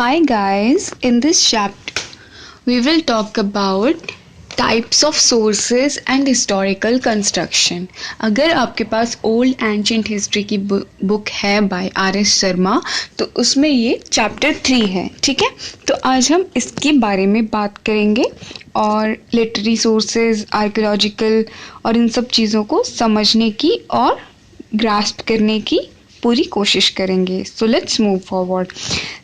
Hi guys, in this chapter we will talk about types of sources and historical construction. अगर आपके पास old ancient history की book है bye RS Sharma तो उसमें ये चैप्टर 3 है, ठीक है। तो आज हम इसके बारे में बात करेंगे और लिटरेरी सोर्सेज, आर्कियोलॉजिकल और इन सब चीज़ों को समझने की और ग्रास्प करने की पूरी कोशिश करेंगे। So let's move forward.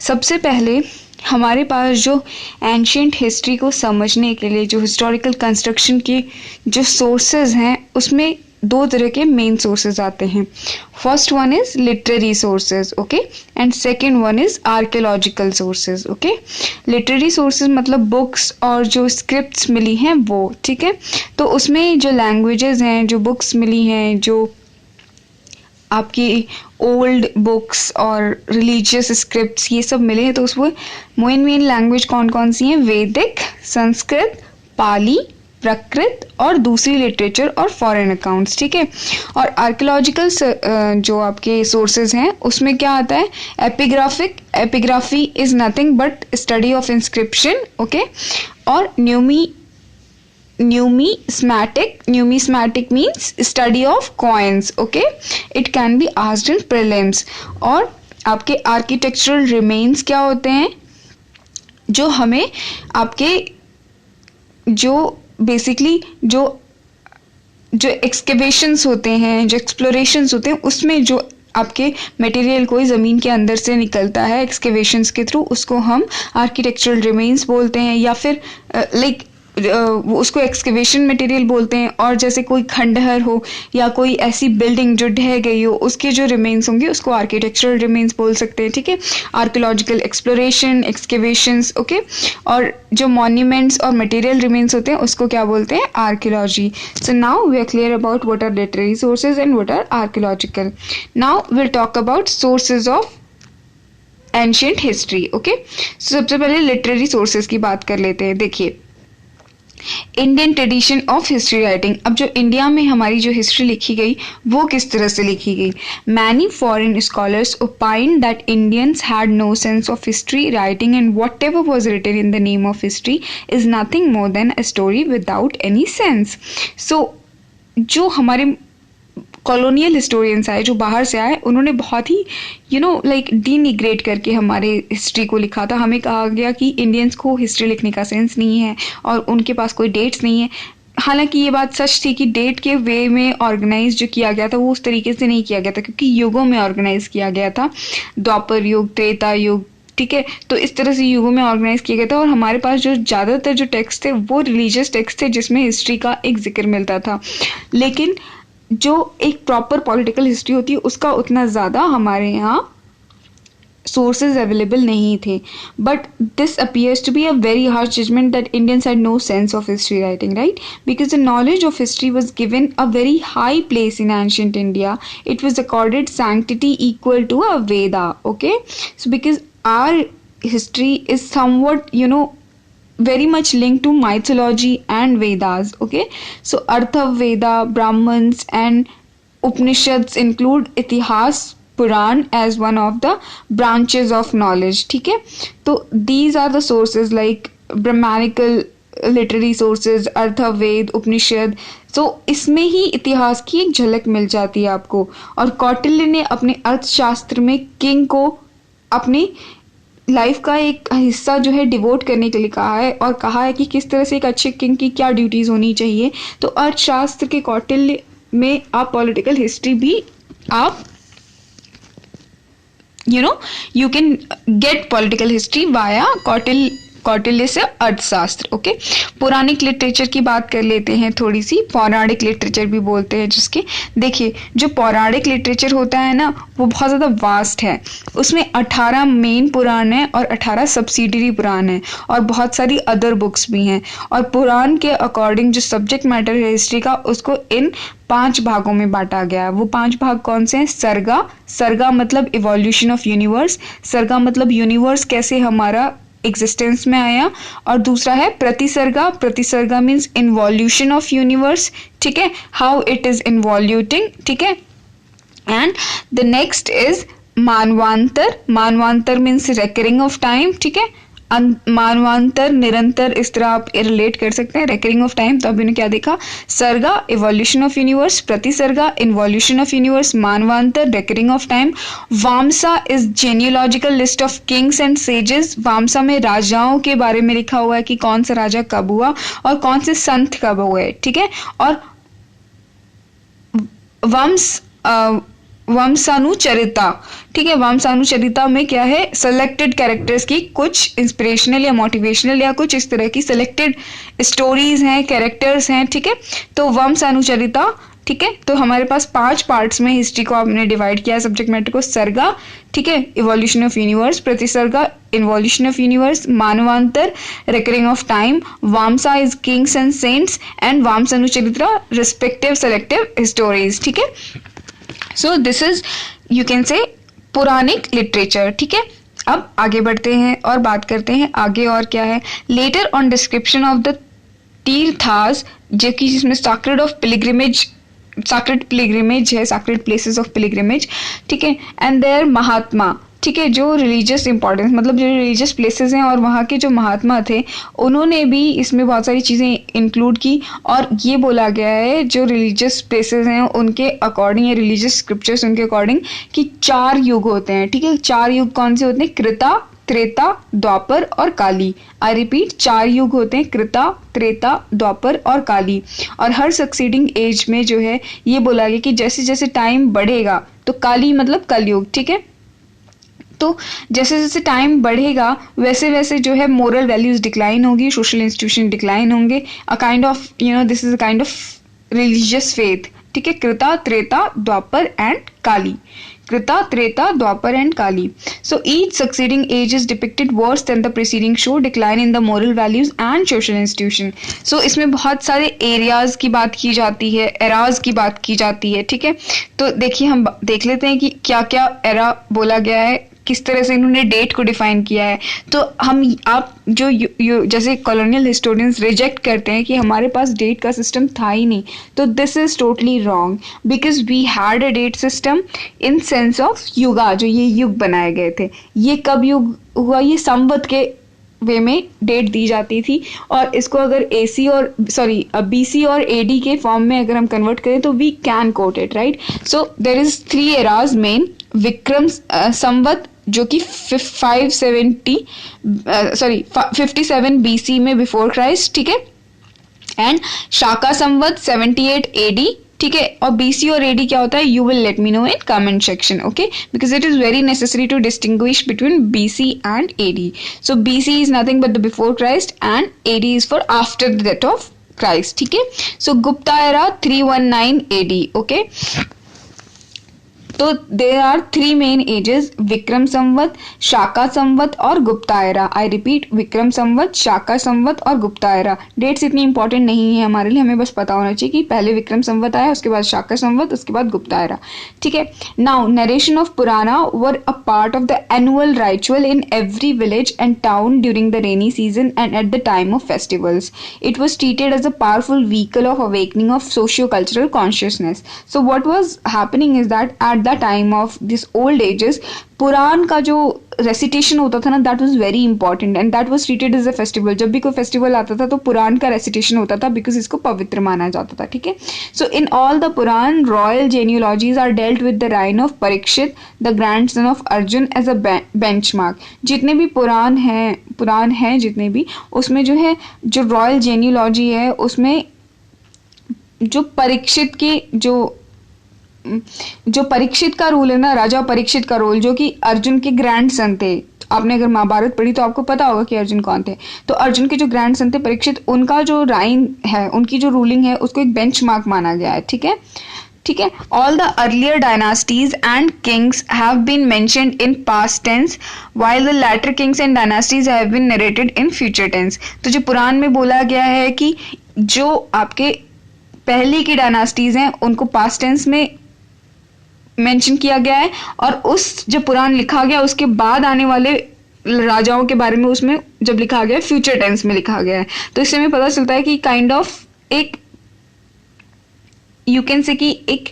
सबसे पहले हमारे पास जो एंशिएंट हिस्ट्री को समझने के लिए जो हिस्टोरिकल कंस्ट्रक्शन की जो सोर्सेज हैं उसमें दो तरह के मेन सोर्सेज आते हैं। First one is literary sources, okay, and second one is archaeological sources, okay. Literary sources मतलब बुक्स और जो स्क्रिप्ट्स मिली हैं वो, ठीक है। तो उसमें जो लैंग्वेजेस हैं, जो बुक्स मिली हैं, जो आपकी ओल्ड बुक्स और रिलीजियस स्क्रिप्ट्स ये सब मिले हैं, तो उसमें मेन लैंग्वेज कौन कौन सी हैं? वैदिक, संस्कृत, पाली, प्राकृत और दूसरी लिटरेचर और फॉरेन अकाउंट्स, ठीक है। और आर्कियोलॉजिकल जो आपके सोर्सेज हैं उसमें क्या आता है? Epigraphy is nothing but study of inscription, okay. और numismatic means study of coins, okay. It can be asked in prelims. और आपके architectural remains क्या होते हैं? जो हमें आपके जो बेसिकली जो एक्सकेवेशंस होते हैं, जो एक्सप्लोरेशंस होते हैं, उसमें जो आपके मटेरियल कोई ज़मीन के अंदर से निकलता है एक्सकेवेशंस के थ्रू, उसको हम आर्किटेक्चरल रिमेन्स बोलते हैं या फिर उसको एक्सकेवेशन मटेरियल बोलते हैं। और जैसे कोई खंडहर हो या कोई ऐसी बिल्डिंग जो ढह गई हो, उसके जो रिमेन्स होंगे उसको आर्किटेक्चरल रिमेन्स बोल सकते हैं, ठीक है। Archaeological exploration, excavations, okay. और जो मॉन्यूमेंट्स और मटेरियल रिमेन्स होते हैं उसको क्या बोलते हैं? Archaeology. So now we are clear about what are literary sources and what are archaeological. Now will talk about sources of ancient history, okay. सबसे पहले लिटरेरी सोर्सेज की बात कर लेते हैं। देखिए, Indian tradition of history writing. अब जो इंडिया में हमारी जो हिस्ट्री लिखी गई वो किस तरह से लिखी गई? Many foreign scholars opined that Indians had no sense of history writing and what ever was written in the name of history is nothing more than a story without any sense. So जो हमारे colonial historians आए, जो बाहर से आए, उन्होंने बहुत ही डीनिग्रेट करके हमारे हिस्ट्री को लिखा था। हमें कहा गया कि इंडियंस को हिस्ट्री लिखने का सेंस नहीं है और उनके पास कोई डेट्स नहीं है। हालांकि ये बात सच थी कि डेट के वे में ऑर्गेनाइज जो किया गया था वो उस तरीके से नहीं किया गया था, क्योंकि युगों में ऑर्गेनाइज किया गया था। द्वापर युग, त्रेता युग, ठीक है। तो इस तरह से युगों में ऑर्गेनाइज किया गया था। और हमारे पास जो ज़्यादातर जो टेक्स्ट थे वो रिलीजियस टेक्स्ट थे जिसमें हिस्ट्री का एक जिक्र मिलता था। लेकिन जो एक प्रॉपर पॉलिटिकल हिस्ट्री होती है उसका उतना ज़्यादा हमारे यहाँ सोर्सेज अवेलेबल नहीं थे। But this appears to be a very harsh judgement that Indians had no sense of history writing, right? Because the knowledge of history was given a very high place in ancient India. It was accorded sanctity equal to a Veda, okay. So because are history is somewhat very much linked to mythology and Vedas, okay. So Artha-veda, Brahmins and Upanishads include Itihas, Puran as one of the branches of knowledge, ठीक है. तो these are the sources like Brahmanical literary sources, Artha-ved, Upanishad. So इसमें ही इतिहास की एक झलक मिल जाती है आपको. और कौटिल्य ने अपने अर्थशास्त्र में किंग को अपनी लाइफ का एक हिस्सा जो है डिवोट करने के लिए कहा है और कहा है कि किस तरह से एक अच्छे किंग की क्या ड्यूटीज होनी चाहिए. तो अर्थशास्त्र के कौटिल्य में आप पॉलिटिकल हिस्ट्री भी आप you can get political history via Kautilya से अर्थशास्त्र, ओके. पौराणिक लिटरेचर की बात कर लेते हैं थोड़ी सी. पौराणिक लिटरेचर भी बोलते हैं जिसके, देखिए, जो पौराणिक लिटरेचर होता है ना वो बहुत ज़्यादा वास्ट है. उसमें 18 मेन पुराण हैं और 18 सब्सिडरी पुराण हैं और बहुत सारी अदर बुक्स भी हैं. और पुराण के अकॉर्डिंग जो सब्जेक्ट मैटर है हिस्ट्री का उसको इन 5 भागों में बांटा गया है. वो 5 भाग कौन से हैं? सर्गा मतलब इवोल्यूशन ऑफ यूनिवर्स. सर्गा मतलब यूनिवर्स कैसे हमारा एग्जिस्टेंस में आया. और दूसरा है pratisarga means involution of universe, ठीक है, हाउ इट इज इन्वॉल्यूटिंग, ठीक है. And the next is manvantara, manvantara means recurring of time, ठीक है। मानवांतर, निरंतर, इस तरह आप रिलेट कर सकते हैं। रेकरिंग ऑफ टाइम, तो अभी ने क्या देखा, sarga evolution of universe, pratisarga involution of universe, manvantara recurring of time. Vamsa is genealogical list of kings and sages. Vamsa में राजाओं के बारे में लिखा हुआ है कि कौन सा राजा कब हुआ और कौन से संत कब हुए, ठीक है। और वंशानुचरिता, ठीक है। वंशानुचरिता में क्या है, सेलेक्टेड कैरेक्टर्स की कुछ इंस्पिरेशनल या मोटिवेशनल या कुछ इस तरह की सेलेक्टेड स्टोरीज हैं, कैरेक्टर्स हैं, ठीक है। तो वंशानुचरिता, ठीक है। तो हमारे पास 5 पार्ट्स में हिस्ट्री को आपने डिवाइड किया, सब्जेक्ट मैटर को। सर्गा, ठीक है, evolution of universe, pratisarga involution of universe, manvantara recurring of time, vamsa is kings and saints, and vamshanucharita respective selective stories, ठीक है। So this is you can say Puranic literature, ठीक है। अब आगे बढ़ते हैं और बात करते हैं आगे और क्या है। Later on description of the tirthas, जो कि जिसमें sacred of pilgrimage, sacred pilgrimage है, सैक्रेड प्लेसेस ऑफ पिलग्रिमेज, ठीक है। एंड देयर महात्मा, ठीक है, जो रिलीजियस इंपॉर्टेंस, मतलब जो रिलीजियस प्लेसेस हैं और वहाँ के जो महात्मा थे उन्होंने भी इसमें बहुत सारी चीज़ें इंक्लूड की। और ये बोला गया है जो रिलीजियस प्लेसेस हैं उनके अकॉर्डिंग, या रिलीजियस स्क्रिप्चर्स उनके अकॉर्डिंग, कि 4 युग होते हैं, ठीक है। 4 युग कौन से होते हैं, कृता, त्रेता, द्वापर और काली। आई रिपीट, 4 युग होते हैं, कृता, त्रेता, द्वापर और काली। और हर सक्सीडिंग एज में जो है ये बोला गया कि जैसे जैसे टाइम बढ़ेगा, तो काली मतलब कलयुग, ठीक है। तो जैसे जैसे टाइम बढ़ेगा वैसे वैसे जो है मोरल वैल्यूज डिक्लाइन होगी, सोशल इंस्टीट्यूशन डिक्लाइन होंगे। A kind of this is a kind of religious faith, ठीक है। Krita, Treta, Dvapara and Kali, Krita, Treta, Dvapara and Kali. So each succeeding age is depicted worse than the preceding, show decline in the moral values and social institution. So इसमें बहुत सारे areas की बात की जाती है, एराज की बात की जाती है, ठीक है। तो देखिए हम देख लेते हैं कि क्या क्या एरा बोला गया है, किस तरह से इन्होंने डेट को डिफाइन किया है। तो आप जो जैसे कॉलोनियल हिस्टोरियंस रिजेक्ट करते हैं कि हमारे पास डेट का सिस्टम था ही नहीं, तो this is totally wrong, because we had a date system in sense of yuga, जो ये युग बनाए गए थे। ये कब युग हुआ, ये संवत के वे में डेट दी जाती थी। और इसको अगर बीसी और एडी के फॉर्म में अगर हम कन्वर्ट करें तो we can quote it, right. So there is 3 eras main. Vikram Samvat जो कि 57 बीसी में बिफोर क्राइस्ट, ठीक है। एंड शाका संवत 78 एडी, ठीक है। और बीसी और एडी क्या होता है, you will let me know in comment section, okay, because it is very necessary to distinguish between BC and AD. So BC is nothing but the before Christ and AD is for after the death of Christ, ठीक है। So Gupta era 319 AD, okay. तो there are 3 main ages, Vikram Samvat, Shaka Samvat और Gupta era. I repeat, Vikram Samvat, Shaka Samvat और Gupta era. Dates इतनी important नहीं है हमारे लिए, हमें बस पता होना चाहिए कि पहले विक्रम संवत आया, उसके बाद शाका संवत, उसके बाद गुप्ता एरा, ठीक है। Now narration of Purana were a part of the annual ritual in every village and town during the rainy season and at the time of festivals. It was treated as a powerful vehicle of awakening of socio-cultural consciousness. So what was happening is that at the time of this old ages, Purana का जो recitation होता था ना, that was very important and that was treated as a festival. जब भी कोई festival आता था तो पुराण का रेसिटेशन होता था बिकॉज इसको पवित्र माना जाता था, ठीक है. So in all the Purana royal genealogies are dealt with the reign of Parikshit the grandson of Arjuna as a benchmark. जितने भी पुराण हैं जितने भी, उसमें जो है जो रॉयल जेन्यूलॉजी है उसमें जो परीक्षित की जो परीक्षित का रोल है ना, राजा परीक्षित का रोल, जो कि अर्जुन के ग्रैंड सन थे. आपने अगर महाभारत पढ़ी तो आपको पता होगा कि अर्जुन कौन थे. तो अर्जुन के जो ग्रैंड सन थे परीक्षित, उनका जो राइन है, उनकी जो रूलिंग है, उसको एक बेंचमार्क माना गया है, ठीक है. All the earlier dynasties and kings have been mentioned in past tense, while the latter kings and dynasties have been narrated in future tense. तो जो पुराण में बोला गया है कि जो आपके पहले की डायनास्टीज हैं उनको पास्ट टेंस में मेंशन किया गया है, और उस जो पुराण लिखा गया उसके बाद आने वाले राजाओं के बारे में उसमें जब लिखा गया फ्यूचर टेंस में लिखा गया है. तो इससे हमें पता चलता है कि काइंड ऑफ एक यू कैन से कि एक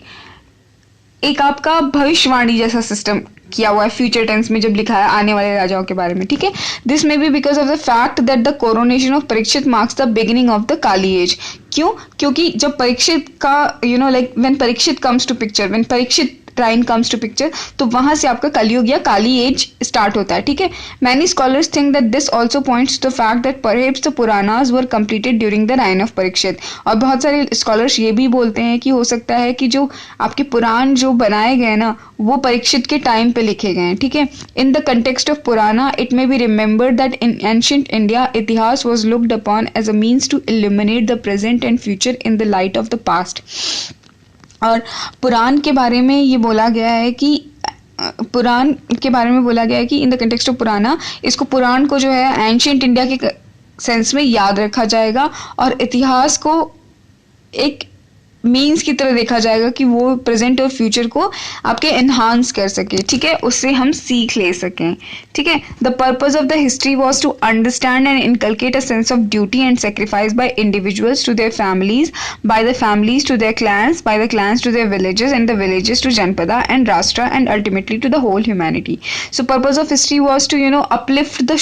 आपका भविष्यवाणी जैसा सिस्टम किया हुआ है फ्यूचर टेंस में जब लिखा है आने वाले राजाओं के बारे में, ठीक है। This may be because of the fact that the coronation of Parikshit marks the beginning of the Kali age. क्यों? क्योंकि जब परीक्षित का like when Parikshit comes to picture, when Parikshit time comes to picture, तो वहां से आपका कलयुग या काली एज स्टार्ट होता है, ठीक है। Many scholars think that this also points to the fact that perhaps the Puranas were completed during the reign of Parikshit. और बहुत सारे स्कॉलर्स ये भी बोलते हैं कि हो सकता है कि जो आपके पुराण जो बनाए गए ना वो परीक्षित के टाइम पे लिखे गए हैं, ठीक है। In the context of Purana it may be remembered that in ancient India itihasa was looked upon as a means to illuminate the present and future in the light of the past. और पुराण के बारे में ये बोला गया है कि पुराण के बारे में बोला गया है कि इन द कंटेक्स्ट ऑफ पुराना, इसको पुराण को जो है एंशिएंट इंडिया के सेंस में याद रखा जाएगा और इतिहास को एक मीन्स की तरह देखा जाएगा कि वो प्रेजेंट और फ्यूचर को आपके एनहांस कर सके, ठीक है, उससे हम सीख ले सकें, ठीक है। The purpose of the history was to understand and inculcate a sense of duty and sacrifice by individuals to their families, by the families to their clans, by the clans to their villages and the villages to janapada and rashtra and ultimately to the whole humanity. So purpose of history was to uplift the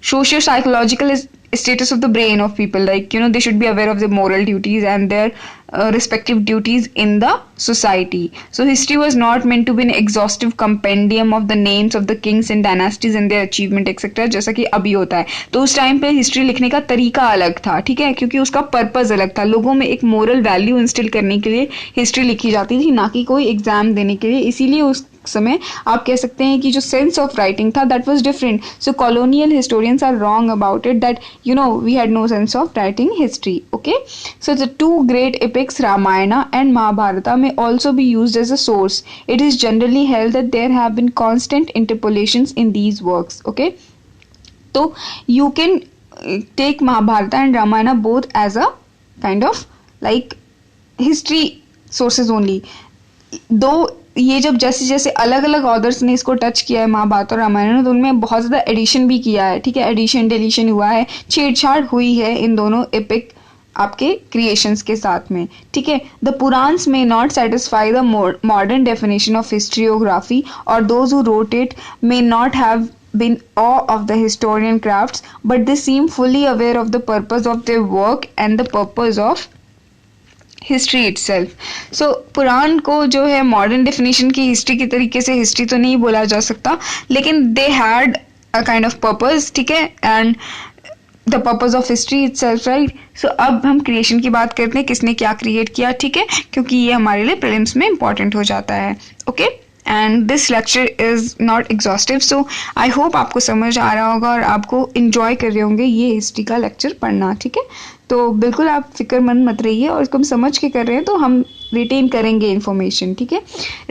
socio-psychological status of the brain of people, like they should be aware of the moral duties and their respective duties in the society. So history was not meant to be an exhaustive compendium of the names of the kings and dynasties and their achievement etc, जैसा कि अभी होता है। तो उस time पे history लिखने का तरीका अलग था, ठीक है, क्योंकि उसका पर्पज अलग था। लोगों में एक मोरल वैल्यू इंस्टिल करने के लिए हिस्ट्री लिखी जाती थी, ना कि कोई एग्जाम देने के लिए। इसीलिए उस समय आप कह सकते हैं कि जो सेंस ऑफ राइटिंग था that was different. So colonial historians are wrong about it that we had no sense of writing history, okay. So the two great epics Ramayana and Mahabharata may also be used as a source. It is generally held that there have been constant interpolations in these works, okay. So you can take Mahabharata and Ramayana both as a kind of like history sources only. Though ये जब जैसे जैसे अलग अलग authors ने इसको touch किया है महाभारत और रामायण, तो उनमें बहुत ज़्यादा एडिशन भी किया है, ठीक है, एडिशन डिलीशन हुआ है, छेड़छाड़ हुई है इन दोनों एपिक आपके क्रिएशंस के साथ में, ठीक है। The Puranas may not satisfy the modern definition of historiography और those who wrote it may not have been awe of the historian crafts, but they seem fully aware of the purpose of their work and the purpose of history itself. So पुराण को जो है modern definition की history के तरीके से history तो नहीं बोला जा सकता, लेकिन they had a kind of purpose, ठीक है, and the purpose of history itself, right. So अब हम क्रिएशन की बात करते हैं, किसने क्या क्रिएट किया, ठीक है, क्योंकि ये हमारे लिए प्रीलिम्स में इंपॉर्टेंट हो जाता है, okay. And this lecture is not exhaustive, so I hope आपको समझ आ रहा होगा और आपको इंजॉय कर रहे होंगे ये हिस्ट्री का लेक्चर पढ़ना, ठीक है। तो बिल्कुल आप फिक्रमंद मत रहिए और इसको हम समझ के कर रहे हैं तो हम रिटेन करेंगे इन्फॉर्मेशन, ठीक है।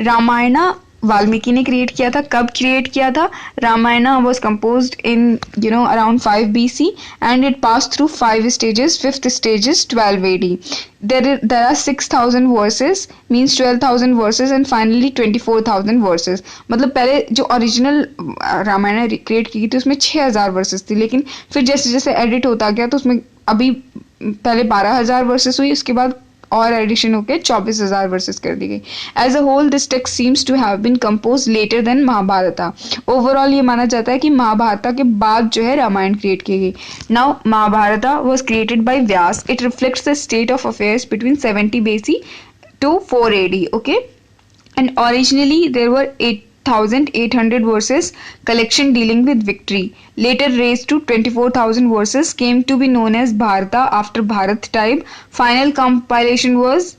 रामायणा वाल्मीकि ने क्रिएट किया था। कब क्रिएट किया था? Ramayana was composed in around 5 BC and it passed through 5 stages. 5th stage is 12 AD. There are 6,000 verses, means 12,000 verses and finally 24,000 verses. मतलब पहले जो ओरिजिनल रामायण क्रिएट की थी उसमें 6,000 वर्सेस थी, लेकिन फिर जैसे जैसे एडिट होता गया तो उसमें अभी पहले 12,000 वर्सेस हुई, उसके बाद और एडिशन होकर 24,000 वर्सेस कर दी गई। As a whole this text seems to have been compose later than Mahabharata. Overall ये माना जाता है कि महाभारता के बाद जो है रामायण क्रिएट की गई। Now Mahabharata was created by Vyas. It reflects the state of affairs between 70 BC to 4 AD, okay, and originally there were 8,800 verses collection dealing with victory, later raised to 24,000 verses, came to be known as Bharata after Bharat type. Final compilation was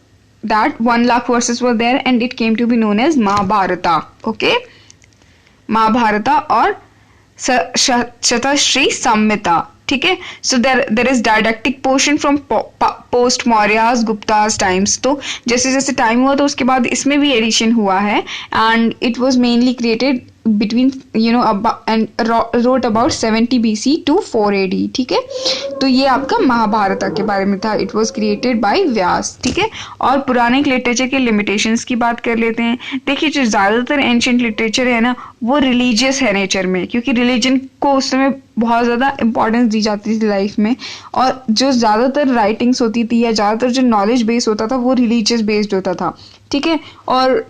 that 1 lakh verses were there and it came to be known as Mahabharata, okay, Mahabharata और शतश्री संहिता, ठीक है। So there is didactic portion from post Mauryas Guptas times. तो जैसे जैसे time हुआ तो उसके बाद इसमें भी एडिशन हुआ है and it was mainly created between and wrote about 70 BC to 4 AD, ठीक है। तो ये आपका महाभारत के बारे में था। इट वाज क्रिएटेड बाय व्यास, ठीक है। और पुराने लिटरेचर के लिमिटेशंस की बात कर लेते हैं। देखिए जो ज़्यादातर एंशिएंट लिटरेचर है ना वो रिलीजियस है नेचर में, क्योंकि रिलीजन को उस समय बहुत ज़्यादा इंपॉर्टेंस दी जाती थी लाइफ में, और जो ज़्यादातर राइटिंग्स होती थी या ज़्यादातर जो नॉलेज बेस्ड होता था वो रिलीजियस बेस्ड होता था, ठीक है। और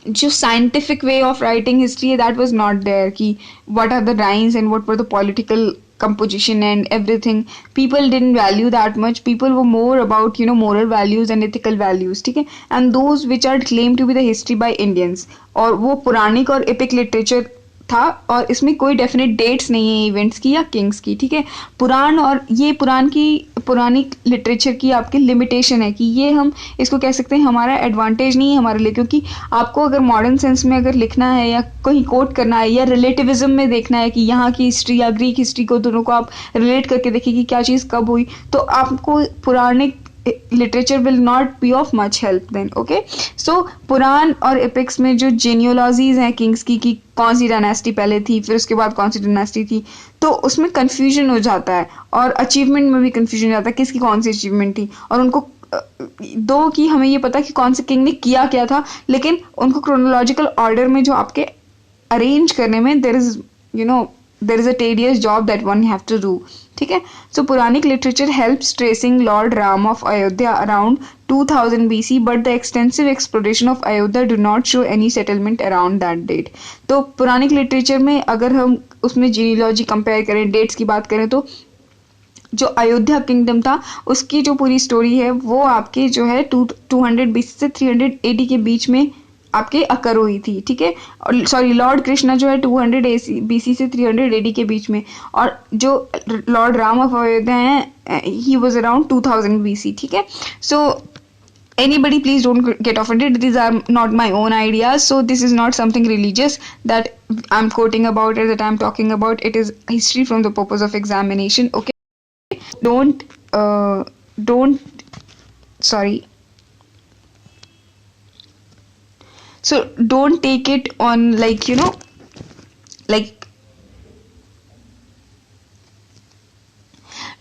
जो scientific way of writing history है दैट वाज नॉट देयर, कि what are the rhymes and what were the political composition and everything. People didn't value that much. People were more about, you know, moral values and ethical values, ठीक है, and those which are claimed to be the history by Indians. और वो पुराणिक और epic literature था, और इसमें कोई definite dates नहीं है इवेंट्स की या किंग्स की, ठीक है. पुराण और ये पुरानी लिटरेचर की आपकी लिमिटेशन है, कि ये हम इसको कह सकते हैं हमारा एडवांटेज नहीं है हमारे लिए, क्योंकि आपको अगर मॉडर्न सेंस में अगर लिखना है या कहीं कोट करना है या रिलेटिविज्म में देखना है कि यहाँ की हिस्ट्री या ग्रीक हिस्ट्री को दोनों को आप रिलेट करके देखिए कि क्या चीज़ कब हुई, तो आपको Puranic literature will not be of much help then. Okay, so Purana और एपिक्स में जो जेनियोलॉजीज हैं किंग्स की कौन सी डायनेस्टी पहले थी, फिर उसके बाद कौन सी डायनेस्टी थी, तो उसमें कन्फ्यूजन हो जाता है, और अचीवमेंट में भी कन्फ्यूजन हो जाता है किसकी कौन सी अचीवमेंट थी, और उनको दो कि हमें ये पता कि कौन से किंग ने किया क्या था, लेकिन उनको क्रोनोलॉजिकल ऑर्डर में जो आपके अरेंज करने में there is a tedious job that one have to do, ठीक है. So Puranic literature helps tracing lord Ram of Ayodhya around 2000 BC, but the extensive exploration of Ayodhya do not show any settlement around that date. तो Puranic literature में अगर हम उसमें genealogy compare करें, dates की बात करें, तो जो अयोध्या किंगडम था उसकी जो पूरी स्टोरी है वो आपकी जो है 200 BC से 300 AD के बीच में आपके अकर हुई थी, ठीक है. और सॉरी, लॉर्ड कृष्णा जो है 200 BC से 300 AD के बीच में, और जो लॉर्ड राम ऑफ अयोध्या हैं ही वाज अराउंड 2000 BC, ठीक है. सो anybody please don't get offended, these are not my own ideas, so this is not something religious that I'm quoting about or that I'm talking about. It is history from the purpose of examination. Okay, so don't take it on like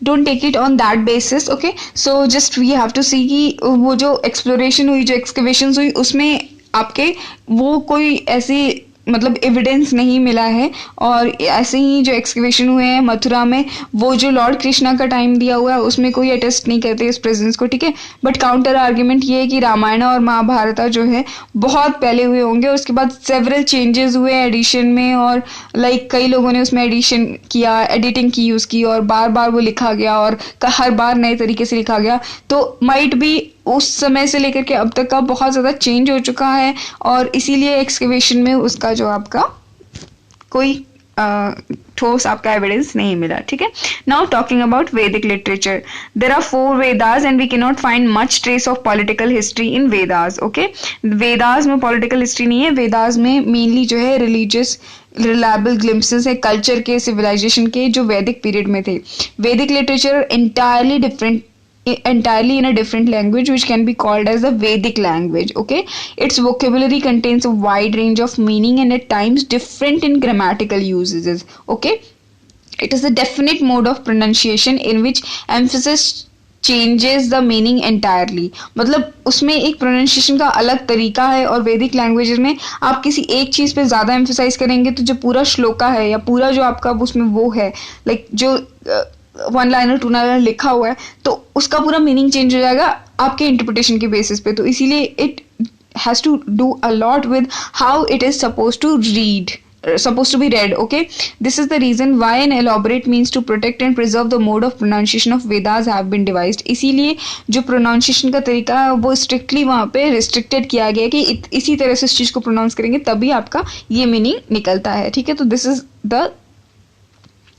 don't take it on that basis. Okay, so just we have to see कि वो जो exploration हुई, जो excavations हुई, उसमें आपके वो कोई ऐसी मतलब एविडेंस नहीं मिला है. और ऐसे ही जो एक्सकवेशन हुए हैं मथुरा में, वो जो लॉर्ड कृष्णा का टाइम दिया हुआ है उसमें कोई अटेस्ट नहीं करते इस प्रेजेंस को, ठीक है. बट काउंटर आर्ग्यूमेंट ये है कि रामायण और महाभारत जो है बहुत पहले हुए होंगे, उसके बाद सेवरल चेंजेस हुए एडिशन में, और कई लोगों ने उसमें एडिशन किया, एडिटिंग की उसकी, और बार बार वो लिखा गया और हर बार नए तरीके से लिखा गया. तो माइट भी उस समय से लेकर के अब तक का बहुत ज़्यादा चेंज हो चुका है, और इसीलिए एक्सकवेशन में उसका जो आपका कोई ठोस आपका एविडेंस नहीं मिला, ठीक है. Now talking about Vedic literature, there are 4 Vedas and we can not find much trace of political history in Vedas. Okay, Vedas में पॉलिटिकल हिस्ट्री नहीं है, वेदास में मेनली जो है रिलीजियस रिलायबल ग्लिम्पसेस है कल्चर के, सिविलाइजेशन के, जो वैदिक पीरियड में थे. वैदिक literature entirely in a different language which can be called as the Vedic language. Okay, its vocabulary contains a wide range of meaning and at times different in grammatical usages. Okay, it is a definite mode of pronunciation in which emphasis changes the meaning entirely. मतलब उसमें एक pronunciation का अलग तरीका है, और वैदिक languages में आप किसी एक चीज़ पे ज़्यादा एम्फेसाइज करेंगे तो जो पूरा श्लोका है या पूरा जो आपका उसमें वो है जो 1 लाइनर 2 लाइनर लिखा हुआ है, तो उसका पूरा मीनिंग चेंज हो जाएगा आपके इंटरप्रिटेशन के बेसिस पे. तो इसीलिए it has to do a lot with how it is supposed to be read. Okay, this is the reason why an elaborate means to protect and preserve the mode of pronunciation of Vedas have been devised. इसीलिए जो pronunciation का तरीका है वो strictly वहाँ पे restricted किया गया कि इसी तरह से इस चीज़ को pronounce करेंगे तभी आपका ये meaning निकलता है, ठीक है. तो this is the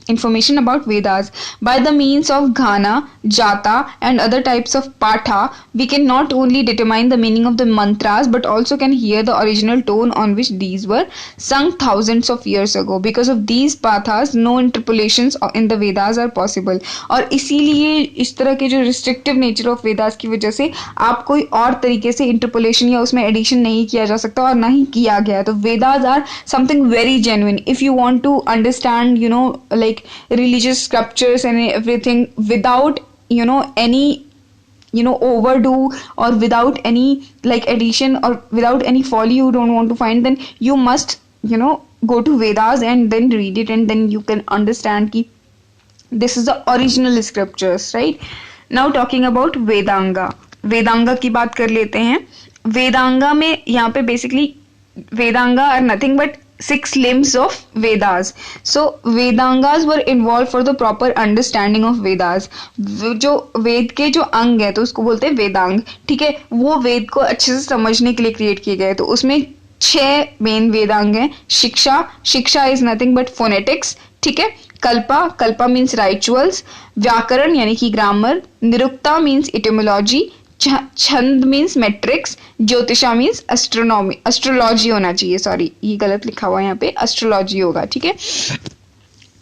information about Vedas. By the means of Ghana, Jata and other types of Patha, we can not only determine the meaning of the mantras but also can hear the original tone on which these were sung thousands of years ago. Because of these Pathas, no interpolations in the Vedas are possible. और इसीलिए इस तरह के जो restrictive nature of Vedas की वजह से आप कोई और तरीके से interpolation या उसमें addition नहीं किया जा सकता और ना ही किया गया. तो Vedas are something very genuine. If you want to understand religious scriptures and everything without any overdo or without any addition or without any folly you don't want to find, then you must go to Vedas and then read it, and then you can understand ki this is the original scriptures, right? Now talking about वेदांगा की बात कर लेते हैं. वेदांगा में यहाँ पे basically Vedanga are nothing but 6 limbs of Vedas. So Vedangas were involved for the proper understanding of Vedas. जो वेद के जो अंग है तो उसको बोलते हैं वेदांग, ठीक है, वो वेद को अच्छे से समझने के लिए क्रिएट किए गए। तो उसमें 6 मेन वेदांग हैं। शिक्षा, शिक्षा इज नथिंग बट फोनेटिक्स, ठीक है। Kalpa, Kalpa means rituals. व्याकरण यानी कि grammar. Nirukta means etymology. Chhanda means metrics. Jyotisha means astronomy, astrology होना चाहिए, सॉरी ये गलत लिखा हुआ है यहाँ पे, एस्ट्रोलॉजी होगा, ठीक है।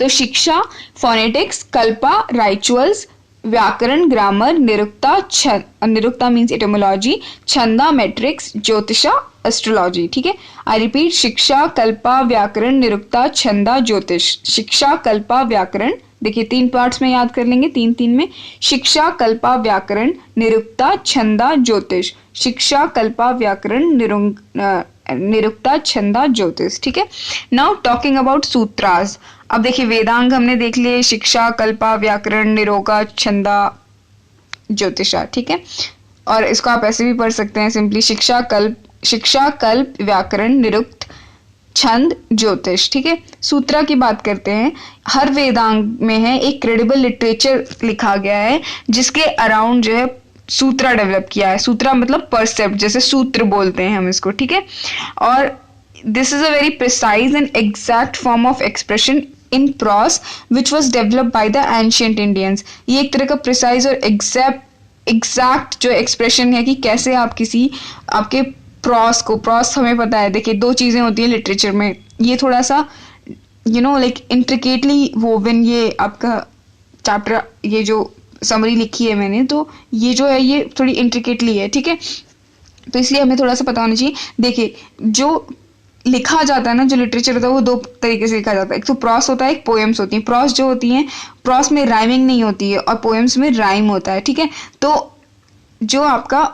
तो Shiksha phonetics, Kalpa rituals, Vyakarana grammar, Nirukta Chhanda, Nirukta means etymology, Chhanda metrics, Jyotisha astrology, ठीक है। आई रिपीट, शिक्षा कल्पा व्याकरण निरुक्ता छंदा ज्योतिष। शिक्षा कल्पा व्याकरण, देखिए 3 पार्ट्स में याद कर लेंगे, 3 में। शिक्षा कल्पा व्याकरण निरुक्ता छंदा ज्योतिष। शिक्षा कल्पा व्याकरण निरुक्ता छंदा ज्योतिष, ठीक है। Now talking about Sutras. अब देखिए वेदांग हमने देख लिए, शिक्षा कल्पा व्याकरण निरोगा छंदा ज्योतिषा, ठीक है। और इसको आप ऐसे भी पढ़ सकते हैं सिंपली, शिक्षा कल्प व्याकरण निरुक्त छंद ज्योतिष, ठीक है। सूत्रा की बात करते हैं। हर वेदांग में है एक क्रेडिबल लिटरेचर लिखा गया है जिसके अराउंड जो है सूत्रा डेवलप किया है। सूत्रा मतलब परसेप्ट, जैसे सूत्र बोलते हैं हम इसको, ठीक है। और this is a very precise and exact form of expression in pros which was developed by the ancient Indians. ये एक तरह का प्रिसाइज और एग्जैक्ट जो एक्सप्रेशन है कि कैसे आप किसी आपके प्रॉस को, प्रॉस हमें पता है, देखिए 2 चीजें होती हैं लिटरेचर में, ये थोड़ा सा लाइक इंट्रिकेटली वोवन, ये आपका चैप्टर, ये जो समरी लिखी है मैंने, तो ये जो है ये थोड़ी इंट्रिकेटली है, ठीक है। तो इसलिए हमें थोड़ा सा पता होना चाहिए। देखिए जो लिखा जाता है ना, जो लिटरेचर होता है वो 2 तरीके से लिखा जाता है, एक तो प्रॉस होता है, एक पोएम्स होती हैं। प्रॉस जो होती हैं, प्रॉस में राइमिंग नहीं होती है और पोएम्स में राइम होता है, ठीक है। तो जो आपका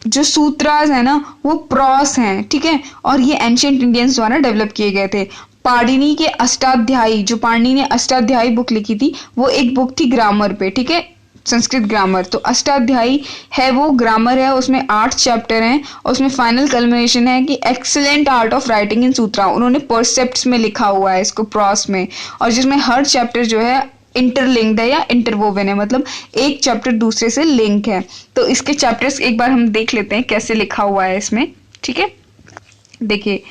जो सूत्रास है ना वो प्रॉस हैं, ठीक है, और ये एंशिएंट इंडियंस द्वारा डेवलप किए गए थे। पाणिनि के अष्टाध्यायी, जो पाणिनि ने अष्टाध्यायी बुक लिखी थी, वो एक बुक थी ग्रामर पे, ठीक है, संस्कृत ग्रामर। तो अष्टाध्यायी है वो ग्रामर है, उसमें 8 चैप्टर हैं और उसमें फाइनल कल्मिनेशन है कि excellent art of writing in Sutra. उन्होंने परसेप्ट्स में लिखा हुआ है इसको, प्रॉस में, और जिसमें हर चैप्टर जो है इंटरलिंक्ड है या इंटरवोवन है, मतलब एक चैप्टर दूसरे से लिंक है। तो इसके चैप्टर्स एक बार हम देख लेते हैं कैसे लिखा हुआ है इसमें, ठीक है। देखिए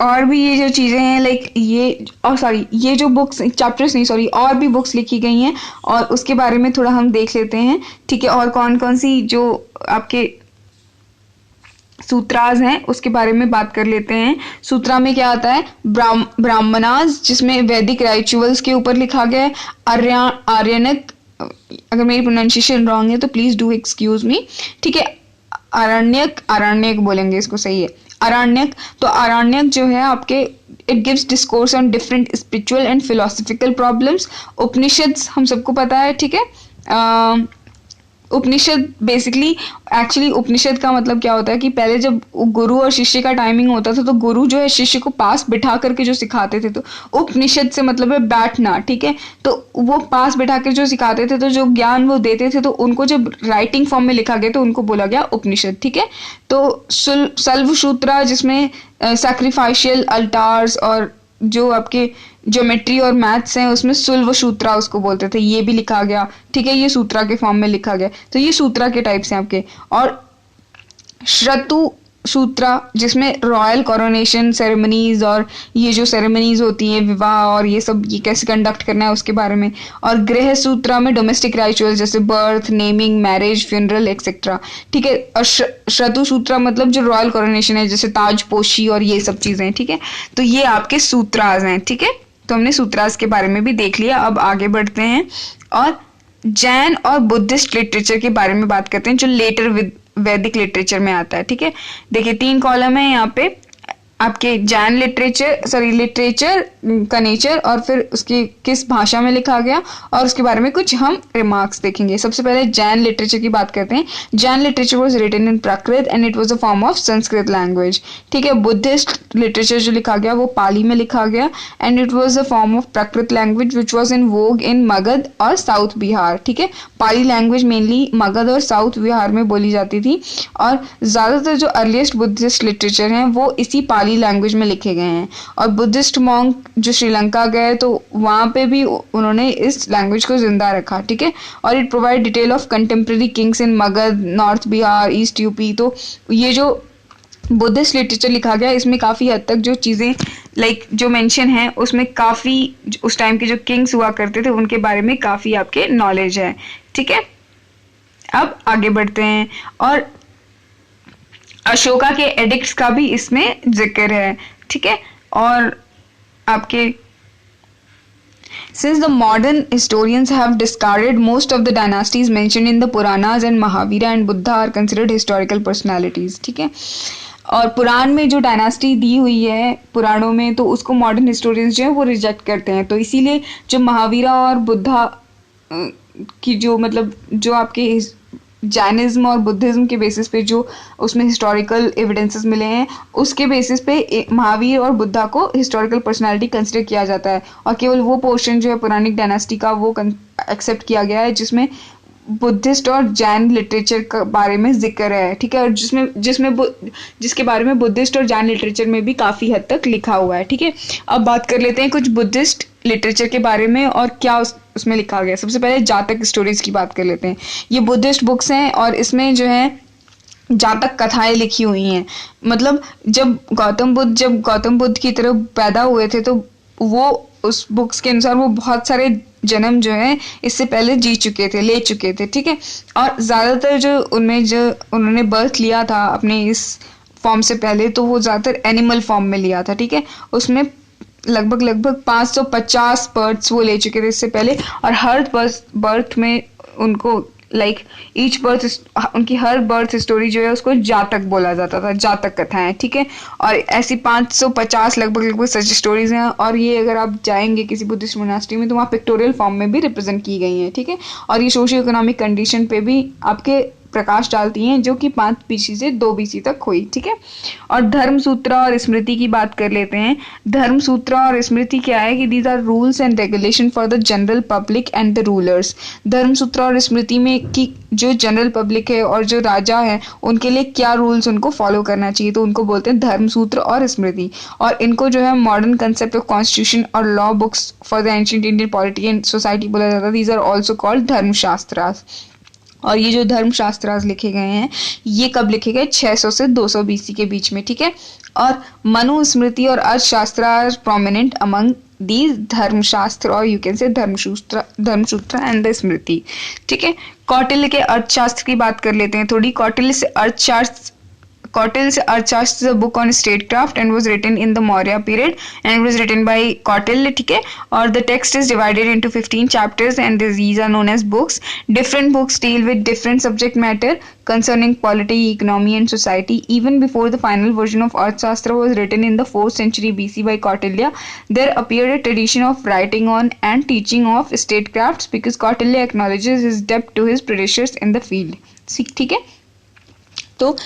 और भी ये जो चीजें हैं, लाइक ये, और सॉरी ये जो बुक्स, चैप्टर्स नहीं सॉरी, और भी बुक्स लिखी गई हैं और उसके बारे में थोड़ा हम देख लेते हैं, ठीक है। और कौन कौन सी जो आपके सूत्रास हैं उसके बारे में बात कर लेते हैं। सूत्रा में क्या आता है, ब्राह्मणास, जिसमें वैदिक राइचुअल्स के ऊपर लिखा गया है। आर्यनक, अगर मेरी प्रोनाउंसिएशन रॉन्ग है तो प्लीज डू एक्सक्यूज मी, ठीक है। आरण्यक बोलेंगे इसको, सही है, आरण्यक। तो आरण्यक जो है आपके, it gives discourse on different spiritual and philosophical problems. Upanishad हम सबको पता है, ठीक है। उपनिषद बेसिकली, एक्चुअली उपनिषद का मतलब क्या होता है कि पहले जब गुरु और शिष्य का टाइमिंग होता था तो गुरु जो है शिष्य को पास बिठा करके जो सिखाते थे, तो उपनिषद से मतलब है बैठना, ठीक है। तो वो पास बिठा कर जो सिखाते थे, तो जो ज्ञान वो देते थे, तो उनको जब राइटिंग फॉर्म में लिखा गया तो उनको बोला गया उपनिषद, ठीक है। तो सल्व सूत्रा, जिसमें सैक्रिफाइशियल अल्टार्स और जो आपके ज्योमेट्री और मैथ्स हैं उसमें सुल्व सूत्रा उसको बोलते थे, ये भी लिखा गया, ठीक है, ये सूत्रा के फॉर्म में लिखा गया। तो ये सूत्रा के टाइप्स हैं आपके। और श्रतु सूत्रा, जिसमें रॉयल कोरोनेशन सेरेमनीज और ये जो सेरेमनीज होती हैं विवाह और ये सब, ये कैसे कंडक्ट करना है उसके बारे में। और गृह सूत्रा में डोमेस्टिक राइचुअल जैसे birth, naming, marriage, funeral etcetera, ठीक है। और श्रतु सूत्रा मतलब जो रॉयल कोरोनेशन है, जैसे ताजपोशी और ये सब चीजें, ठीक है। तो ये आपके सूत्रास हैं, ठीक है। तो हमने सूत्रास के बारे में भी देख लिया। अब आगे बढ़ते हैं और जैन और बुद्धिस्ट लिटरेचर के बारे में बात करते हैं, जो लेटर वैदिक लिटरेचर में आता है, ठीक है। देखिए 3 कॉलम है यहाँ पे। आपके जैन लिटरेचर का नेचर और फिर उसकी किस भाषा में लिखा गया और उसके बारे में कुछ हम रिमार्क्स देखेंगे। सबसे पहले जैन लिटरेचर की बात करते हैं। Jain literature was written in Prakrit and it was a form of Sanskrit language. ठीक है, बुद्धिस्ट लिटरेचर जो लिखा गया वो पाली में लिखा गया and it was a form of Prakrit language which was in vogue in Magadha और साउथ बिहार। ठीक है, पाली लैंग्वेज मेनली मगध और साउथ बिहार में बोली जाती थी और ज़्यादातर जो अर्लीस्ट बुद्धिस्ट लिटरेचर हैं वो इसी पाली लैंग्वेज में लिखे गए हैं। और बुद्धिस्ट मॉन्क जो श्रीलंका गए तो वहाँ पे भी उन्होंने इस लैंग्वेज को जिंदा रखा। ठीक है, और it provide detail of contemporary kings in Magadh, north Bihar, east UP. तो ये जो बुद्धिस्ट लिटरेचर लिखा गया इसमें काफ़ी हद तक जो चीज़ें जो मेंशन है उसमें काफ़ी उस टाइम के जो किंग्स हुआ करते थे उनके बारे में काफ़ी आपके नॉलेज है। ठीक है, अब आगे बढ़ते हैं और अशोका के एडिक्ट्स का भी इसमें जिक्र है। ठीक है, और आपके Since the modern historians have discarded most of the dynasties mentioned in the Puranas and Mahavira and Buddha are considered historical personalities। ठीक है, और पुराण में जो डायनास्टी दी हुई है पुराणों में तो उसको मॉडर्न हिस्टोरियंस जो है वो रिजेक्ट करते हैं। तो इसीलिए जो महावीरा और बुद्धा की जो जो आपके जैनिज्म और बुद्धिज्म के बेसिस पे जो उसमें हिस्टोरिकल एविडेंसेस मिले हैं उसके बेसिस पे महावीर और बुद्धा को हिस्टोरिकल पर्सनालिटी कंसिडर किया जाता है और केवल वो पोर्शन जो है पुरानिक डायनास्टी का वो एक्सेप्ट किया गया है जिसमें बुद्धिस्ट और जैन लिटरेचर के बारे में जिक्र है। ठीक है, और जिसके बारे में बुद्धिस्ट और जैन लिटरेचर में भी काफ़ी हद तक लिखा हुआ है। ठीक है, अब बात कर लेते हैं कुछ बुद्धिस्ट लिटरेचर के बारे में और क्या उसमें लिखा गया। सबसे पहले जातक स्टोरीज की बात कर लेते हैं। ये बुद्धिस्ट बुक्स हैं और इसमें जो है जातक कथाएं लिखी हुई हैं। जब गौतम बुद्ध की तरफ पैदा हुए थे तो वो उस बुक्स के अनुसार वो बहुत सारे जन्म जो है इससे पहले ले चुके थे। ठीक है, और ज़्यादातर जो उन्होंने बर्थ लिया था अपने इस फॉर्म से पहले तो वो ज़्यादातर एनिमल फॉर्म में लिया था। ठीक है, उसमें लगभग 550 बर्थ्स वो ले चुके थे इससे पहले और हर बर्थ में उनको उनकी हर बर्थ स्टोरी जो है उसको जातक बोला जाता था, जातक कथाएं। ठीक है, और ऐसी 550 लगभग सच स्टोरीज हैं और ये अगर आप जाएंगे किसी बुद्धिस्ट मोनास्ट्री में तो वहाँ पिक्टोरियल फॉर्म में भी रिप्रेजेंट की गई हैं। ठीक है, और ये सोशियो इकोनॉमिक कंडीशन पे भी आपके प्रकाश डालती हैं जो कि 5 BC से 2 BC तक हुई। ठीक है, और धर्मसूत्र और स्मृति की बात कर लेते हैं। धर्मसूत्र और स्मृति क्या है कि these are rules and regulation for the general public and the rulers. Dharmasutra और स्मृति में कि जो जनरल पब्लिक है और जो राजा है उनके लिए क्या रूल्स उनको फॉलो करना चाहिए तो उनको बोलते हैं धर्मसूत्र और स्मृति। और इनको जो है मॉडर्न कंसेप्ट ऑफ कॉन्स्टिट्यूशन और law books for the ancient Indian polity and society बोला जाता है। These are also called Dharmashastras. और ये जो धर्मशास्त्रास लिखे गए हैं ये कब लिखे गए? 600 से 200 BC के बीच में। ठीक है, और मनुस्मृति और अर्थशास्त्र आर प्रोमिनेंट अमंग दीज धर्मशास्त्र और यू कैन से धर्मसूत्र एंड द स्मृति। ठीक है, कौटिल्य के अर्थशास्त्र की बात कर लेते हैं थोड़ी। कौटिल्य से अर्थशास्त्र is a book on statecraft and was written in the Maurya period and it was written by Kautilya। ठीक है, और the text is divided into 15 chapters and these are known as books। Different books deal with different subject matter concerning polity, economy and society। Even before the final version of Arthashastra was written in the 4th century BC by Kautilya, there appeared a tradition of writing on and teaching of statecrafts because Kautilya acknowledges his debt to his predecessors in the field। ठीक है, तो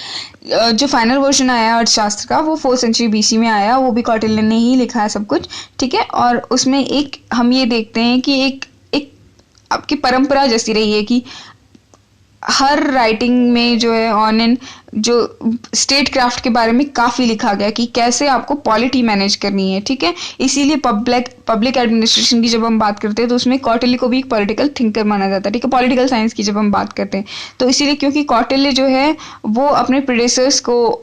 जो final version आया अर्थशास्त्र का वो 4th century BC में आया, वो भी कौटिल्य ने ही लिखा है सब कुछ। ठीक है, और उसमें हम ये देखते हैं कि एक आपकी परंपरा जैसी रही है कि हर राइटिंग में जो है ऑन एंड जो स्टेट क्राफ्ट के बारे में काफ़ी लिखा गया कि कैसे आपको पॉलिटी मैनेज करनी है। ठीक है, इसीलिए पब्लिक एडमिनिस्ट्रेशन की जब हम बात करते हैं तो उसमें कौटिल्य को भी एक पॉलिटिकल थिंकर माना जाता है। ठीक है, पॉलिटिकल साइंस की जब हम बात करते हैं तो इसीलिए क्योंकि कौटिल्य जो है वो अपने प्रेडेसर्स को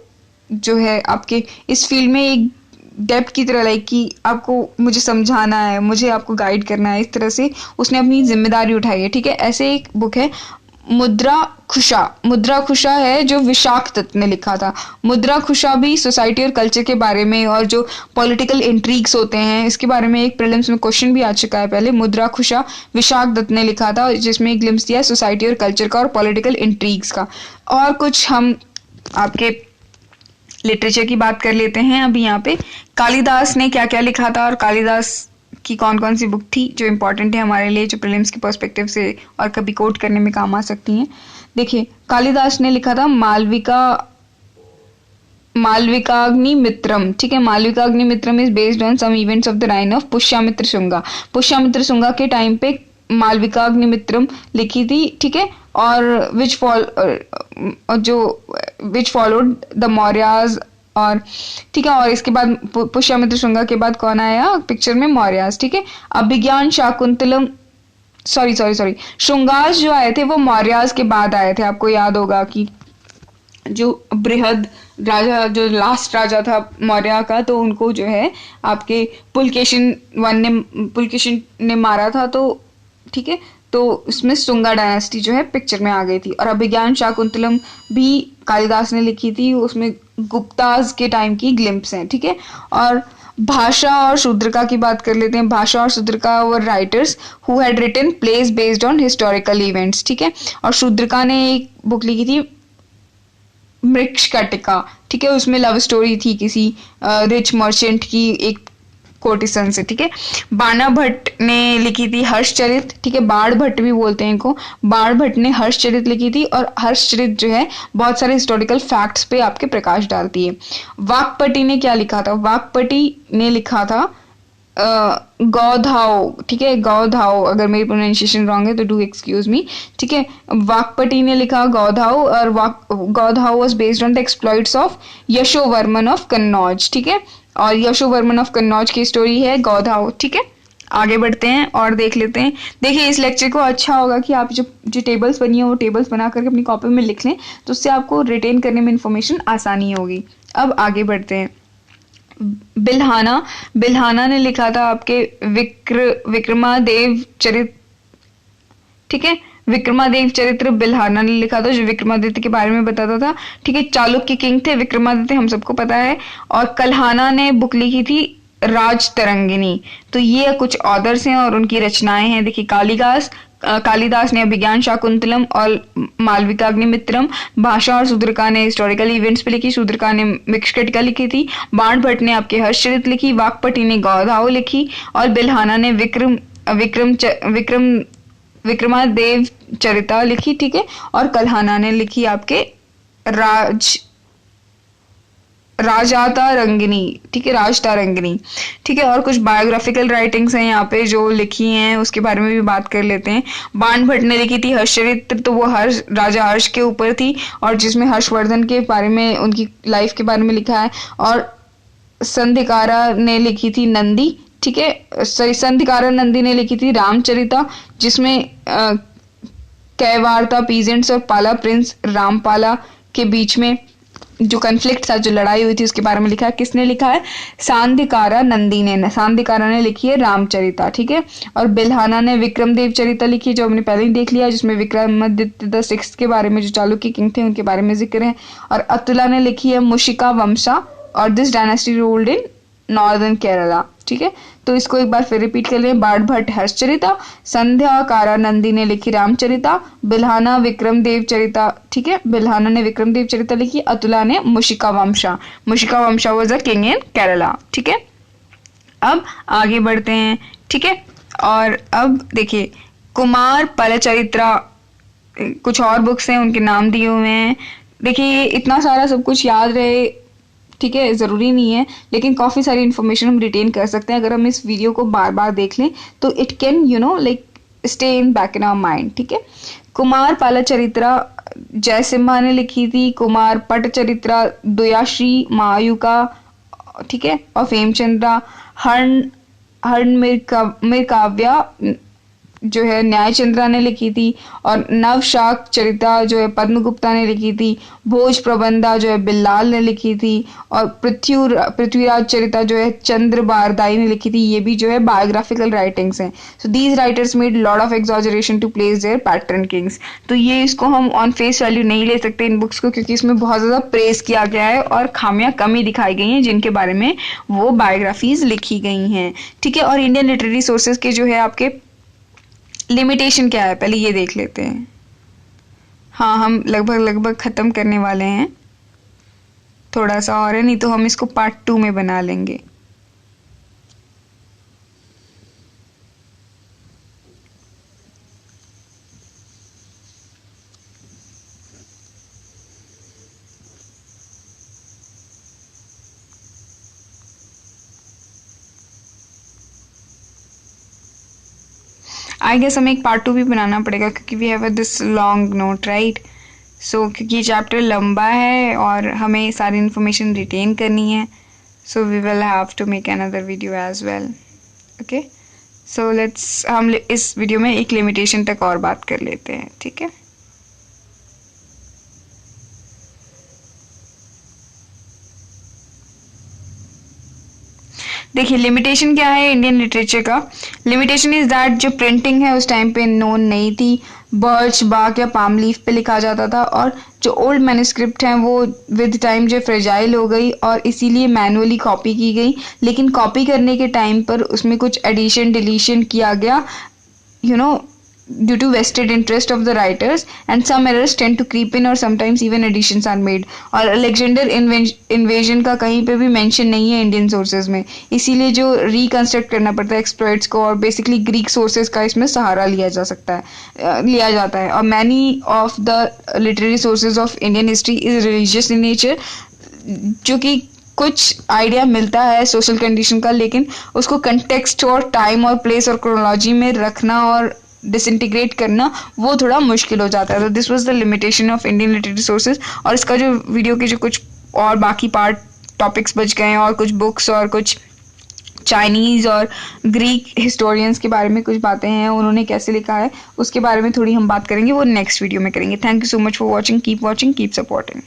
जो है आपके इस फील्ड में एक डेप्थ की तरह कि आपको मुझे समझाना है, मुझे आपको गाइड करना है, इस तरह से उसने अपनी जिम्मेदारी उठाई है। ठीक है, ऐसे एक बुक है मुद्राखुशा है जो विशाखदत्त ने लिखा था। मुद्राखुशा भी सोसाइटी और कल्चर के बारे में और जो पॉलिटिकल इंट्रीग्स होते हैं इसके बारे में एक प्रीलिम्स में क्वेश्चन भी आ चुका है पहले। मुद्राखुशा विशाखदत्त ने लिखा था जिसमें एक ग्लिम्स दिया सोसाइटी और कल्चर का और पॉलिटिकल इंट्रीग्स का। और कुछ हम आपके लिटरेचर की बात कर लेते हैं अभी यहाँ पे। कालिदास ने क्या क्या लिखा था और कालिदास की कौन कौन सी बुक थी जो इम्पोर्टेंट है हमारे लिए, जो प्रीलिम्स के पर्सपेक्टिव से और कभी कोट करने में काम आ सकती हैं। देखिए, कालिदास ने लिखा था मालविकाग्निमित्रम। ठीक है, Malavikagnimitram is based on some events of the reign of Pushyamitra Shunga. Pushyamitra Shunga के टाइम पे मालविकाग्निमित्रम लिखी थी। ठीक है, और विच फॉलोड द मौर्याज। और ठीक है, और इसके बाद पुष्यामित्र शुंगा के बाद कौन आया पिक्चर में? मौर्याज। ठीक है, अभिज्ञान शाकुंतलम, सॉरी शुंगास जो आए थे वो मौर्याज के बाद आए थे। आपको याद होगा कि जो बृहद राजा, जो लास्ट राजा था मौर्य का, तो उनको जो है आपके पुलकेशिन ने मारा था। तो ठीक है, तो उसमें शुंगा डायनेस्टी जो है पिक्चर में आ गई थी। और अभिज्ञान शाकुंतलम भी कालिदास ने लिखी थी, उसमें गुप्ताज के टाइम की ग्लिम्प्स हैं। ठीक है, और भाषा और शूद्रका की बात कर लेते हैं। भाषा और Shudraka were writers who had written plays based on historical events. ठीक है, और शूद्रका ने एक बुक लिखी थी मृक्षकटिका। ठीक है, उसमें लव स्टोरी थी किसी रिच मर्चेंट की एक कोर्टिसन से। ठीक है, बाणा भट्ट ने लिखी थी हर्षचरित। ठीक है, बाण भट्ट भी बोलते हैं इनको। बाण भट्ट ने हर्षचरित लिखी थी, और हर्षचरित जो है बहुत सारे हिस्टोरिकल फैक्ट्स पे आपके प्रकाश डालती है। वाकपटी ने क्या लिखा था? वाकपटी ने लिखा था गौधाओ। ठीक है, गौधाओ, अगर मेरी प्रोनाउंसिएशन रॉन्ग है तो डू एक्सक्यूज मी। ठीक है, वाकपटी ने लिखा गौधाओ, और Gaudavaho was based on the exploits of Yashovarman of Kannauj. ठीक है, और यशोवर्मन ऑफ कन्नौज की स्टोरी है गौधाओ। ठीक है, आगे बढ़ते हैं और देख लेते हैं। देखिए, इस लेक्चर को अच्छा होगा कि आप जो टेबल्स बनी है वो टेबल्स बना करके अपनी कॉपी में लिख लें, तो उससे आपको रिटेन करने में इंफॉर्मेशन आसानी होगी। अब आगे बढ़ते हैं। बिल्हाना ने लिखा था आपके विक्रमादेव चरित। ठीक है, विक्रमादेव चरित्र बिल्हाना ने लिखा था, जो विक्रमादित्य के बारे में बताता था। ठीक है, चालुक्य किंग थे विक्रमादित्य, हम सबको पता है। और कल्हाना ने बुक लिखी थी राज तरंगिनी। तो ये कुछ ऑथर्स हैं और उनकी रचनाएं हैं। देखिए, कालिदास ने अभिज्ञान शाकुंतलम और मालविकाग्निमित्रम। भाषा और शूद्रका ने हिस्टोरिकल इवेंट्स पे लिखी। शूद्रका ने मृक्षकटिका लिखी थी। बाण भट्ट ने आपके हर्षचरित लिखी। वाकपटी ने गौधाओ लिखी, और बिल्हाना ने विक्रमादेव चरिता लिखी। ठीक है, और कल्हाना ने लिखी आपके राजाता रंगिनी। ठीक है, राजता रंगिनी। ठीक है, और कुछ बायोग्राफिकल राइटिंग्स हैं यहाँ पे जो लिखी हैं, उसके बारे में भी बात कर लेते हैं। बाण भट्ट ने लिखी थी हर्षचरित्र, तो वो राजा हर्ष के ऊपर थी, और जिसमें हर्षवर्धन के बारे में, उनकी लाइफ के बारे में लिखा है। और संधिकारा ने लिखी थी नंदी। ठीक है, संधिकारा नंदी ने लिखी थी रामचरिता, जिसमें कैवारता पीजेंट्स और पाला प्रिंस रामपाला के बीच में जो कन्फ्लिक्ट था, जो लड़ाई हुई थी, उसके बारे में लिखा है। किसने लिखा है? सांधिकारा नंदी ने। सांधिकारा ने लिखी है रामचरिता। ठीक है, और बिल्हाना ने विक्रमदेव चरिता लिखी है, जो हमने पहले ही देख लिया, जिसमें विक्रमादित्य द सिक्स्थ के बारे में, जो चालुक्य किंग थे, उनके बारे में जिक्र है। और अतुला ने लिखी है मुशिका वंशा, और this dynasty ruled in northern Kerala. ठीक है, तो इसको एक बार फिर रिपीट कर लें। बाण भट्ट हर्षचरिता, संध्याकारा नंदी ने लिखी रामचरिता, बिल्हाना विक्रमदेव चरिता। ठीक है, बिल्हाना ने विक्रमदेव चरिता लिखी, अतुला ने मुशिका वंशा। मुशिका वंशा was a king in Kerala. ठीक है, अब आगे बढ़ते हैं। ठीक है, और अब देखिए, कुमार पलचरित्रा, कुछ और बुक्स हैं, उनके नाम दिए हुए हैं। देखिए, इतना सारा सब कुछ याद रहे, ठीक है, जरूरी नहीं है, लेकिन काफी सारी इंफॉर्मेशन हम रिटेन कर सकते हैं अगर हम इस वीडियो को बार बार देख लें, तो it can like stay in back in our mind. ठीक है, कुमार पालचरित्रा जयसिम्हा ने लिखी थी। कुमार पटचरित्रा दुयाश्री मायूका, ठीक है, और फेमचंद्रा। हर्ण मिरकाव्या जो है न्यायचंद्रा ने लिखी थी, और नवशाक चरिता जो है पद्मगुप्ता ने लिखी थी। भोज प्रबंधा जो है बिल्लाल ने लिखी थी, और पृथ्वीराज चरिता जो है चंद्र बारदाई ने लिखी थी। ये भी जो है बायोग्राफिकल राइटिंग्स हैं। So these writers made lot of exaggeration to place their patron kings. तो ये इसको हम ऑन फेस वैल्यू नहीं ले सकते इन बुक्स को, क्योंकि इसमें बहुत ज्यादा प्रेस किया गया है और खामियां कमी दिखाई गई हैं जिनके बारे में वो बायोग्राफीज लिखी गई हैं। ठीक है, और इंडियन लिटरेरी सोर्सेज के जो है आपके लिमिटेशन क्या है, पहले ये देख लेते हैं। हाँ, हम लगभग खत्म करने वाले हैं। थोड़ा सा और है, नहीं तो हम इसको पार्ट 2 में बना लेंगे। आई गेस हमें एक पार्ट 2 भी बनाना पड़ेगा क्योंकि we have this long note, right. So क्योंकि ये चैप्टर लंबा है और हमें सारी इन्फॉर्मेशन रिटेन करनी है, so we will have to make another video as well. Okay, so let's हम इस वीडियो में एक लिमिटेशन तक और बात कर लेते हैं, ठीक है। देखिए लिमिटेशन क्या है इंडियन लिटरेचर का। लिमिटेशन इज दैट जो प्रिंटिंग है उस टाइम पे नोन नहीं थी, बर्च बाक या पाम लीफ पे लिखा जाता था, और जो ओल्ड मैन्युस्क्रिप्ट हैं वो विद टाइम जो फ्रेजाइल हो गई और इसीलिए मैनुअली कॉपी की गई। लेकिन कॉपी करने के टाइम पर उसमें कुछ एडिशन डिलीशन किया गया, you know, due to vested interest of the writers, and some errors tend to creep in or sometimes even additions are made। और अलेक्जेंडर इन्वेजन का कहीं पे भी मेंशन नहीं है इंडियन सोर्सेज में, इसीलिए जो रिकंस्ट्रक्ट करना पड़ता है एक्सप्लॉइट्स को, और बेसिकली ग्रीक सोर्सेज का इसमें सहारा लिया जाता है। और many of the literary sources of Indian history is religious in nature, जो कि कुछ आइडिया मिलता है सोशल कंडीशन का, लेकिन उसको कंटेक्स्ट और टाइम और प्लेस और क्रोनोलॉजी में रखना और डिसइंटीग्रेट करना वो थोड़ा मुश्किल हो जाता है। तो this was the limitation of Indian literary sources. और इसका जो वीडियो के जो कुछ और बाकी पार्ट टॉपिक्स बच गए हैं, और कुछ बुक्स और कुछ चाइनीज़ और ग्रीक हिस्टोरियंस के बारे में कुछ बातें हैं, उन्होंने कैसे लिखा है उसके बारे में थोड़ी हम बात करेंगे, वो नेक्स्ट वीडियो में करेंगे। Thank you so much for watching, keep supporting.